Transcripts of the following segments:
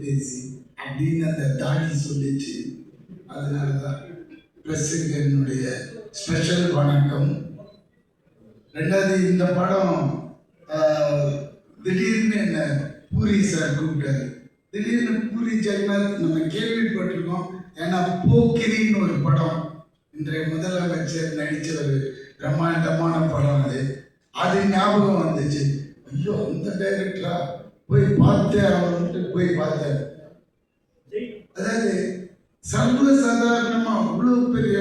பேசி அப்படின்னு அந்த தாடி சொல்லிச்சு. அதனால தான் ப்ரெஸ்ஸுக்கு என்னுடைய ஸ்பெஷல் வணக்கம். ரெண்டாவது, இந்த படம் திடீர்னு என்ன பூரி சார் கூப்பிட்டாரு. திடீர்னு பூரி ஜெகநாத் நம்ம கேள்விப்பட்டிருக்கோம். ஏன்னா போக்கிரின்னு ஒரு படம் இன்றைய முதலமைச்சர் நடித்த ஒரு பிரம்மாண்டமான படம். அது ஞாபகம் வந்துச்சு. ஐயோ, அந்த டைரக்டரா போய் பார்த்தேன், அவர்கிட்ட போய் பார்த்தேன். அதாவது சர்வசாதாரணமா அவ்வளோ பெரிய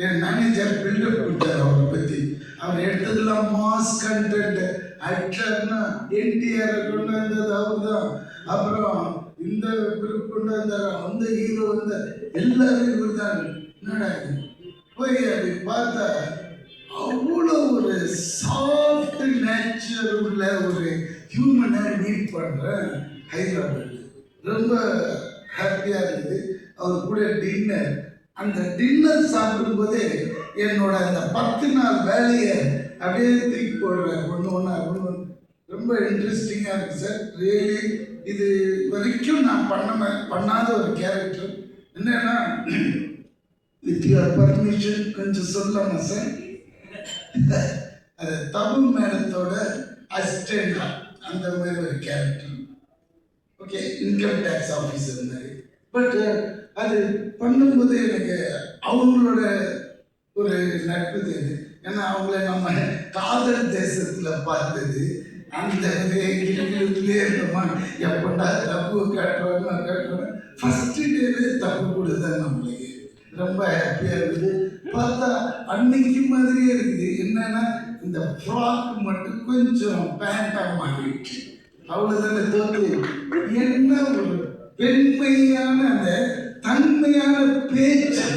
என் மேனேஜர் பில்டப் கொடுத்தாரு அவரை பற்றி. அவர் எடுத்ததெல்லாம் மாஸ் கண்டென்ட். ஆக்டர்னா என்டிஆர் கொண்டு வந்தது அவர் தான். அப்புறம் இந்த குரூப் கொண்டு வந்தார், அந்த ஹீரோ வந்த எல்லாரும் இவர் தான். என்னடா போய் அப்படி பார்த்தா அவ்வளோ ஒரு சாஃப்ட் நேச்சர் உள்ள ஒரு ஹியூமனை மீட் பண்ணுறேன் ஹைதராபாத். ரொம்ப ஹாப்பியாக இருக்குது. அவர் கூட டின்னர், அந்த டின்னர் சாப்பிடும்போதே என்னோட அந்த 10 நாள் வேலையை அப்படியே தூக்கி போடுறேன். ஒன்று ரொம்ப இன்ட்ரெஸ்டிங்காக இருக்குது சார். ரியலி இது வரைக்கும் நான் பண்ணாத ஒரு கேரக்டர். என்னன்னா, வித் யுவர் பர்மிஷன் கொஞ்சம் சொல்லலாமா சார்? அது தபு மேடத்தோட அசிஸ்டண்டா அந்த மாதிரி ஒரு character. Okay, income tax officer மாதிரி. பட் அது பண்ணும்போது எனக்கு அவங்களோட ஒரு நட்பு தெரியுது. ஏன்னா அவங்கள நம்ம காதல் தேசத்தில் பார்த்தது. அந்த கிழக்கிலே இருந்தோமா, எப்படா தப்பு காட்டுவாங்க. ஃபஸ்ட்டு டேவே தப்பு கொடுதான் நம்மளுக்கு ரொம்ப ஹாப்பியாக இருக்குது. பார்த்தா அன்னைக்கு மாதிரியே இருக்குது. என்னன்னா, இந்த ஃப்ராக் மட்டும் கொஞ்சம் பேண்டாக மாறிடுச்சு, அவ்வளோதானே தோற்று. என்ன ஒரு பெண்மையான அந்த தன்மையான பேச்சு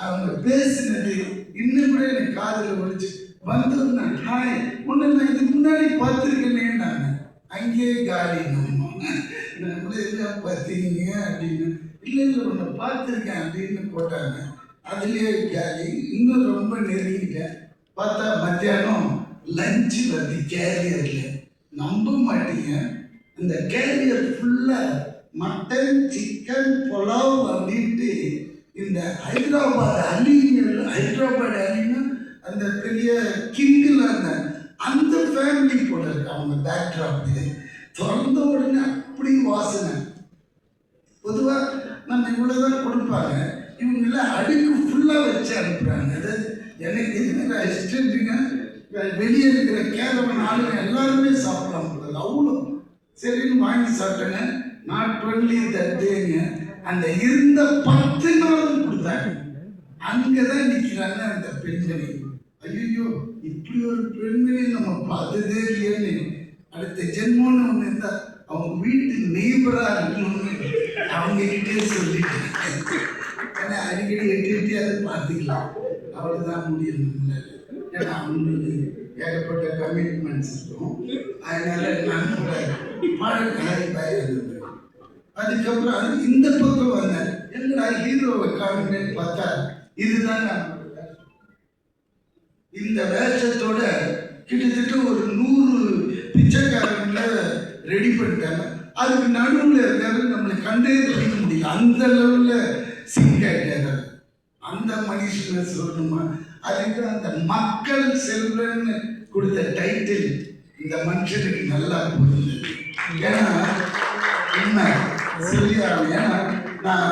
அவங்க பேசினது இன்னும் கூட எனக்கு காதில் ஒழிச்சு வந்தோம்னா, ஹாய் ஒன்று நான் இதுக்கு முன்னாடி பார்த்துருக்கேனே. நான் அங்கேயே காலி நம்மளே பார்த்தீங்க அப்படின்னு. இல்லை ஒன்று பார்த்துருக்கேன் அப்படின்னு போட்டாங்க. அதுலேயே காலி. இன்னும் ரொம்ப நெருங்கிட்டேன். பார்த்தா மத்தியானம் லஞ்சு வருது கேரியரில். நம்ப மாட்டீங்க, அந்த கேரியர் ஃபுல்லாக மட்டன், சிக்கன், புலாவ் அப்படின்ட்டு இந்த ஹைதராபாத் அலின்னா அந்த பெரிய கிங்கில் அந்த ஃபேமிலி போல இருக்கு அவங்க பேக்ட்ராப்பு. திறந்த உடனே அப்படி வாசனை. பொதுவாக நம்ம இவ்வளோதான் கொடுப்பாங்க, இவங்கெல்லாம் அடுக்கு ஃபுல்லாக வச்சு அனுப்புகிறாங்க. அதாவது எனக்கு இருக்கிற அசிஸ்டண்ட்டுங்க, வெளியே இருக்கிற கேரவன் ஆளுங்க எல்லாருமே சாப்பிடலாம் போல அவ்வளோ. சரின்னு வாங்கி சாப்பிட்டேங்க. நாட் ஒன்லி தட்டேங்க, அந்த இருந்த 10 நாளும் கொடுத்தாங்க. அங்கே தான் நிற்கிறாங்க அந்த பெண்மணி. ஐயோ, இப்படி ஒரு பெண்மணி நம்ம பார்த்ததே இல்லையேன்னு. அடுத்த ஜென்மோன்னு ஒன்று இருந்தால் அவங்க வீட்டு நெய்பராக இருக்கணும்னு அவங்ககிட்டே சொல்லிட்டு, ஏன்னா அடிக்கடி எட்டியாவது பார்த்துக்கலாம். அவ்வளோதான் முடியும் நம்மளால. ஏன்னா அவங்களுக்கு ஏகப்பட்ட கமிட்மெண்ட்ஸ் இருக்கும். அதனால நான் கூட மழை இருந்தது. அதுக்கப்புறம் அது இந்த பக்கம் வந்தேன். என்னடா ஹீரோவை காமினேன்னு பார்த்தா இதுதான் நான். இந்த வேஷத்தோட கிட்டத்தட்ட ஒரு 100 பிச்சைக்காரங்களை ரெடி பண்ணிட்டாங்க. அதுக்கு நடுவில் இருக்காரு, நம்மளை கண்டே பிடிக்க முடியல. அந்த லெவலில் சிங்க் ஆகிட்டாரு. அந்த மனுஷனை சொல்லணுமா? அதுக்கு அந்த மக்கள் செல்வன்னு கொடுத்த டைட்டில் இந்த மனுஷனுக்கு நல்லா புரிஞ்சது. ஏன்னா உண்மை சரியான. ஏன்னா நான்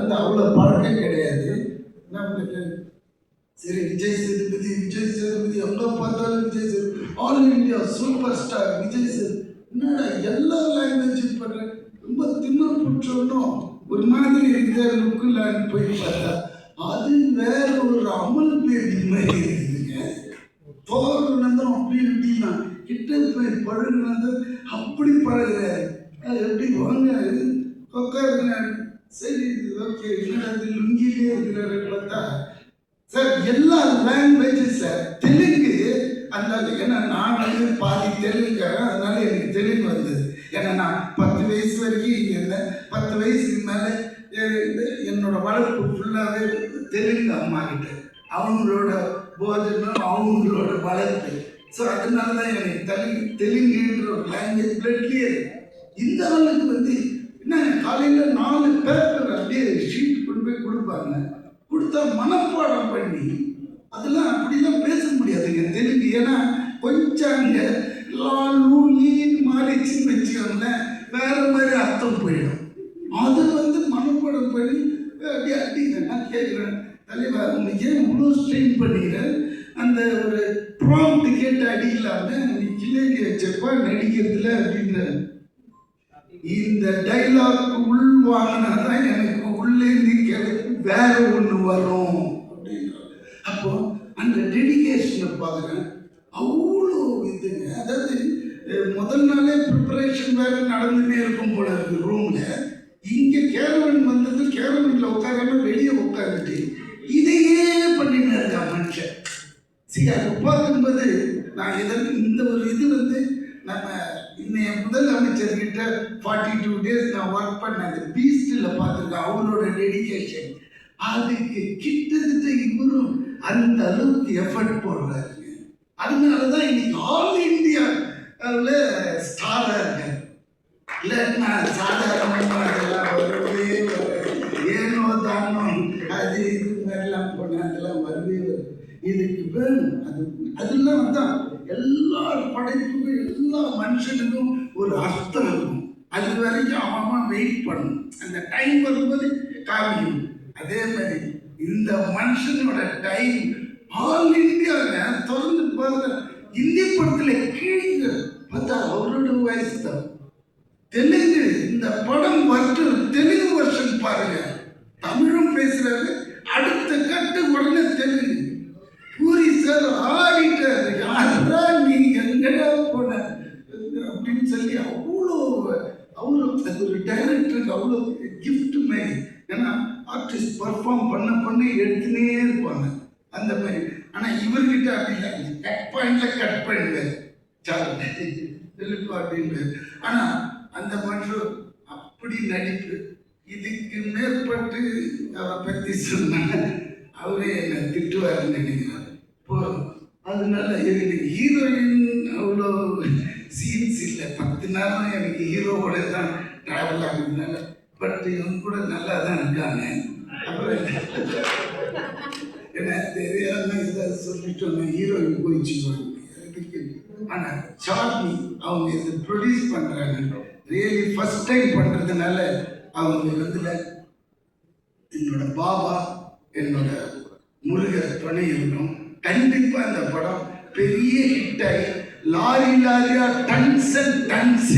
வந்து அவ்வளோ பழக்கம் கிடையாது நம்மளுக்கு. சரி, விஜய் சேதுபதி எங்கே பார்த்தாலும் Vijay Sethupathi, all India super star Vijay Sethupathi. என்னடா எல்லா லாங்குவேஜும் பண்ணுறேன், ரொம்ப திமிர் புற்றோன்னும் ஒரு மாதிரி இருக்கிற லுக்கில் போய் பார்த்தா அது வேற ஒரு அமல் பேபி மாதிரி இருக்குதுங்க. தோறுனதும் அப்படி எப்படின்னா கிட்ட போய் பழகுனது அப்படி பழகுறாரு. அது எப்படி வாங்க உட்காருங்க. சரி, ஓகே, என்னது லுங்கிலே இருக்கிறாரு பார்த்தா சார் எல்லா லாங்குவேஜஸ் சார். தெலுங்கு அந்த, ஏன்னா நான் வந்து பாதி தெலுங்குக்காரன், அதனால எனக்கு தெலுங்கு வந்தது. ஏன்னா நான் 10 வயசு வரைக்கும் இங்கே இருந்தேன். 10 வயசுக்கு மேலே என்னோட வளர்ப்பு ஃபுல்லாகவே தெலுங்கு அம்மா கிட்ட. அவங்களோட போஜனம், அவங்களோட வளர்ப்பு. ஸோ அதனால தான் எனக்கு தெலுங்குன்ற ஒரு லாங்குவேஜ் பிளட்லேயே. இந்த ஆளுக்கு வந்து என்ன காலையில் 4 பேப்பர் அப்படியே ஷீட் கொண்டு போய் கொடுப்பாங்க. கொடுத்தா மனப்பாடம் பண்ணி அதெல்லாம் அப்படிலாம் பேச முடியாதுங்க தெலுங்கு. ஏன்னா கொஞ்சம் அங்கே லாலூலின்னு மாறிச்சுன்னு வச்சுக்கோங்களேன், வேற மாதிரி அர்த்தம் போயிடும். அது வந்து மனப்பாடம் பண்ணி அப்படியே அடிக்கிறேன். நான் கேட்குறேன், தலைவா உனக்கு ஏன் இவ்வளோ ஸ்ட்ரெயின் பண்ணிக்கிறேன்? அந்த ஒரு ப்ராம்ப்ட் கேட்டு அடிக்கலாம்னு நீ கிளேடி வச்சப்பா நடிக்கிறதுல அப்படின்ற இந்த டைலாக் உள் வாங்கினாதான் எனக்கு உள்ளே நிற்கிறது வேற ஒன்று வரும் அப்படின்ற. அப்போ அந்த டெடிகேஷனை பார்க்குறேன். அவ்வளோ இதுங்க. அதாவது முதல் நாளே ப்ரிப்பரேஷன் வேற நடந்துன்னே இருக்கும் போல இருக்கு ரூம்ல. இங்கே கேரவன் வந்தது, கேரவனில் உட்காராம வெளியே உட்காந்துட்டு இதையே பண்ணின்னு இருக்கா மனுஷன். சரி, அதை பார்க்கும்போது நான் இதற்கு இந்த ஒரு இது வந்து நம்ம இன்னைய முதல் அமைச்சர்கிட்ட 42 days நான் ஒர்க் பண்ண அந்த பீஸ்டில் பார்த்துருக்கேன். அவரோட டெடிகேஷன் அதுக்கு கிட்டத்தட்ட இவரும் அந்த அளவுக்கு எஃபர்ட் போடுறாருங்க. அதனால தான் இன்னைக்கு ஆல் இந்தியாவில் ஸ்டாராக இருக்கேன். இல்லை நான் சாதாரணமாக அதெல்லாம் வரவே ஏனோ தானோ அது இது மாதிரிலாம் போனேன், அதெல்லாம் வரவே வரும். இதுக்கு வேணும் அதெல்லாம் தான் எல்லா படைப்புக்கும் எல்லா மனுஷனுக்கும் ஒரு அர்த்தம் இருக்கும். அது வரைக்கும் அவன் வெயிட் பண்ணணும். அந்த டைம் வரும்போது காமிக்கணும். அதே மாதிரி இந்த மனுஷனோட டைம் ஆல் இந்தியாவில் திறந்து பார்க்குற இந்திய படத்தில் கீழே பார்த்தா அவரோட வயசு தான். தெலுங்கு இந்த படம் வரட்டும், தெலுங்கு வருஷன் பாருங்க, தமிழும் பேசுறாரு, அடுத்த கட்டு உடனே தெலுங்கு. பூரி சார் ஆடிட்டாரு, யாரா நீங்க எங்கடா போன அப்படின்னு சொல்லி அவ்வளோ அவ்வளோ அது ஒரு டைரக்டருக்கு அவ்வளோ கிஃப்ட் மாதிரி. ஏன்னா ஆர்டிஸ்ட் பர்ஃபார்ம் பண்ண எடுத்துனே இருப்பாங்க அந்த மாதிரி. ஆனால் இவர்கிட்ட அப்படி இல்லை, கட் பாயிண்ட்ல கட் பண்ணுவார் அப்படின்னு. ஆனால் அந்த மனுஷன் அப்படி நடிப்பு. இதுக்கு மேற்பட்டு அவரை பற்றி சொன்னாங்க, அவரே என்னை திட்டுவாருன்னு நினைக்கிறார். இப்போ அதனால எனக்கு ஹீரோயின் அவ்வளோ சீன்ஸ் இல்லை. 10 நாளும் எனக்கு ஹீரோவோட தான் ட்ராவல் ஆகுதுனால, பட் இவங்க கூட நல்லா தான் இருக்காங்க. அப்புறம் என்ன தெரியாம இதை சொல்லிட்டோம், ஹீரோயின் போயிடுச்சுருவாங்க. ஆனால் சார்மி அவங்க இதை ப்ரொடியூஸ் பண்ணுறாங்க, ரியலி ஃபர்ஸ்ட் டைம் பண்ணுறதுனால அவங்க வந்து என்னோட பாபா என்னோட முருகர் துணை இருக்கும். கண்டிப்பாக அந்த படம் பெரிய ஹிட் ஆகி லாரியா டன்ஸ் அண்ட் டன்ஸ்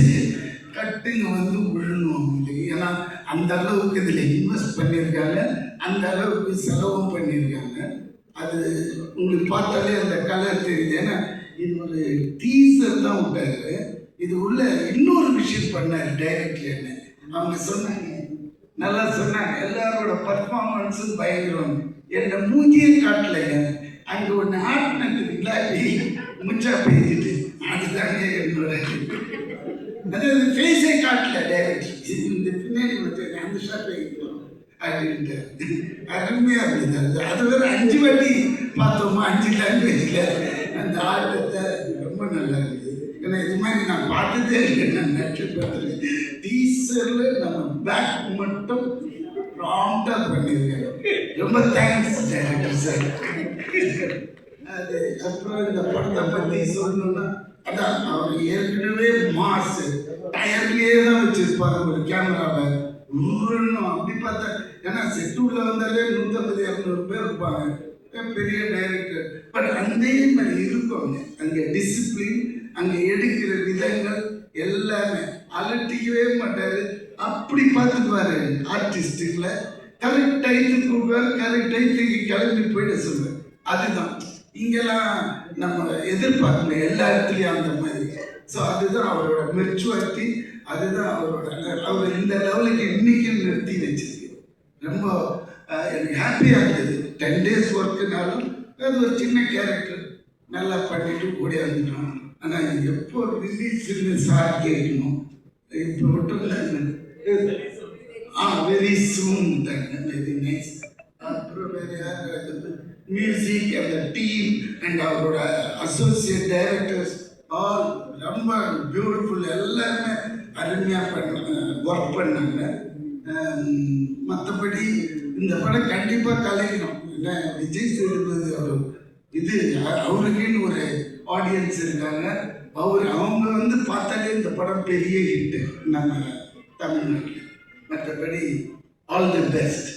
கட்டுங்க வந்து விழணும். ஏன்னா அந்த அளவுக்கு இதில் இன்வெஸ்ட் பண்ணியிருக்காங்க, அந்த அளவுக்கு செலவும் பண்ணியிருக்காங்க. அது உங்களுக்கு பார்த்தாலே அந்த கலர் தெரியுது. ஏன்னா இது ஒரு டீசர் தான் விட்டாரு. இது உள்ள இன்னொரு விஷயம் பண்ணார் டைரக்டர். என்ன அவங்க சொன்னாங்க, நல்லா சொன்னாங்க, எல்லாரோட பர்ஃபார்மன்ஸும் பயங்கரம். என்னை மூஞ்சியே காட்டலைங்க, அங்கே ஒன்று ஆட்டினது இல்லாட்டி முச்சா பேசிட்டு அதுதாங்க என்னோட. அதாவது ஃபேஸே காட்டல டைரக்டர், இந்த பின்னாடி வந்து அந்த ஷாப்பை அப்படின்ட்டு அருமையாக இருந்தது. அது வேறு 5 வாட்டி பார்த்தோமா, 5 லாங்குவேஜில் அந்த ஆட்டத்தை ரொம்ப நல்லா இருக்குது. ஏன்னா இது மாதிரி நான் பார்த்ததே இல்லை. நான் நட்சத்திரத்தில் டீசரில் நம்ம பேக் மட்டும் ப்ராம்ப்டாக பண்ணியிருக்கேன். ரொம்ப தேங்க்ஸ் டைரக்டர் சார். அது அப்புறம் இந்த படத்தை பற்றி சொல்லணும்னா, அதான் அவர் ஏற்கனவே மாசு டயர்லேயே தான் வச்சுருப்பாங்க ஒரு கேமராவை ஊறணும். அப்படி பார்த்தா ஏன்னா செட்டூர்ல வந்தாலே 150-200 பேர் இருப்பாங்க, பெரிய டைரக்டர். பட் அதே மாதிரி இருக்கும் அங்கே டிசிப்ளின், அங்கே எடுக்கிற விதங்கள் எல்லாமே அலட்டிக்கவே மாட்டார். அப்படி பார்த்துக்குவாரு ஆர்டிஸ்டுகளை. கரெக்ட் டைத்துக்கு கொடுப்பாரு, கரெக்ட் டைத்துக்கு கிளம்பி போயிட சொல்லுவார். அதுதான் இங்கெல்லாம் நம்ம எதிர்பார்க்கல எல்லா இடத்துலையும் அந்த மாதிரி. ஸோ அதுதான் அவரோட மெச்சூரிட்டி, அதுதான் அவர் இந்த லெவலுக்கு இன்னைக்கும் நிறுத்தி வச்சிருக்கு. ரொம்ப எனக்கு ஹாப்பியாக இருந்தது. 10 days ஒர்க்குனாலும் அது ஒரு சின்ன கேரக்டர் நல்லா பண்ணிட்டு ஓடி வந்துட்டோம். ஆனால் எப்போ ரிலீஸ்ன்னு சார் கேட்கணும். இப்போ மட்டும் வெரி சூன் தாங்க, வெரி நைஸ். அப்புறம் வேறு யார் மியூசிக் அந்த டீம் அண்ட் அவரோட அசோசியேட் டைரக்டர்ஸ் ஆல் ரொம்ப பியூட்டிஃபுல். எல்லாருமே அருமையாக ஒர்க் பண்ணாங்க. மற்றபடி இந்த படம் கண்டிப்பாக கலைக்கணும். ஏன்னா விஜய் சேதுபதி இது அவருக்குன்னு ஒரு ஆடியன்ஸ் இருக்காங்க. அவங்க வந்து பார்த்தாலே இந்த படம் பெரிய ஹிட்டு நம்ம தமிழ்நாட்டில். மற்றபடி ஆல் தி பெஸ்ட்.